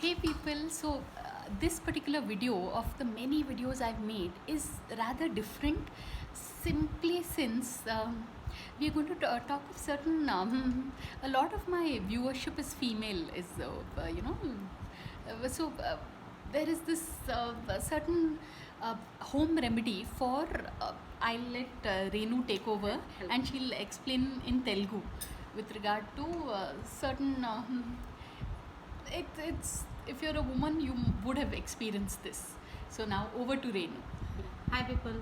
Hey people, this particular video of the many videos I've made is rather different simply since we are going to talk of certain, a lot of my viewership is female, is so there is this certain home remedy for, I'll let Renu take over and she'll explain in Telugu with regard to certain it's if you're a woman you would have experienced this. So now over to Renu. Hi people,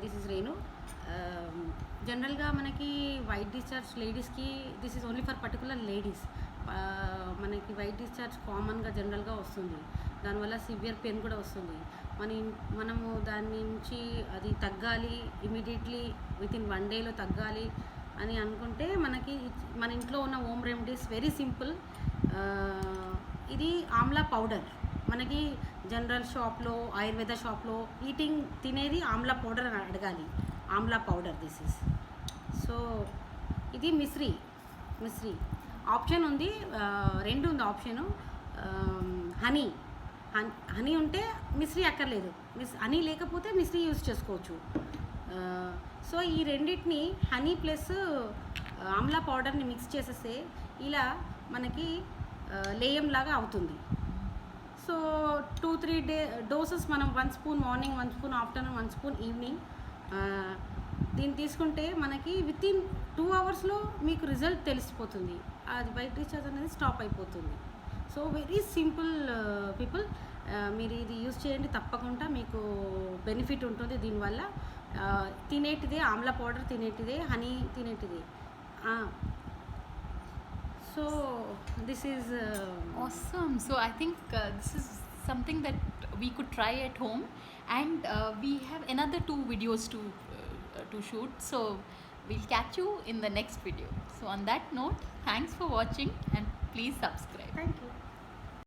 this is Renu. జనరల్గా మనకి white discharge లేడీస్కి this is only for particular ladies. మనకి white discharge కామన్గా జనరల్గా వస్తుంది, దానివల్ల severe pain కూడా వస్తుంది. మనము దాని నుంచి అది తగ్గాలి, ఇమీడియట్లీ వితిన్ 1 డేలో తగ్గాలి అని అనుకుంటే మనకి మన ఇంట్లో ఉన్న హోమ్ రెమెడీస్ వెరీ సింపుల్. ఇది ఆమ్లా పౌడర్. మనకి జనరల్ షాప్లో, ఆయుర్వేద షాప్లో తినేది ఆమ్లా పౌడర్ అని అడగాలి. Amla powder this is. So ఇది మిశ్రీ ఆప్షన్ ఉంది, 2 ఉంది ఆప్షను. హనీ ఉంటే మిశ్రీ అక్కర్లేదు, హనీ లేకపోతే మిశ్రీ యూజ్ చేసుకోవచ్చు. సో ఈ రెండింటిని హనీ ప్లస్ ఆమ్లా పౌడర్ని మిక్స్ చేసేస్తే ఇలా మనకి లేయం లాగా అవుతుంది. సో 2-3 డోసెస్ మనం 1 spoon morning, 1 spoon afternoon, 1 spoon evening దీన్ని తీసుకుంటే మనకి వితిన్ 2 అవర్స్లో మీకు రిజల్ట్ తెలిసిపోతుంది. అది వైట్ డిశ్చార్జ్ అనేది స్టాప్ అయిపోతుంది. సో వెరీ సింపుల్ పీపుల్, మీరు ఇది యూజ్ చేయండి, తప్పకుండా మీకు బెనిఫిట్ ఉంటుంది దీనివల్ల. తినేటిదే ఆమ్లా పౌడర్, తినేటిదే హనీ, తినేటిదే. So this is awesome. So I think this is something that we could try at home, and we have another 2 videos to shoot, so we'll catch you in the next video. So on that note, thanks for watching and please subscribe. Thank you.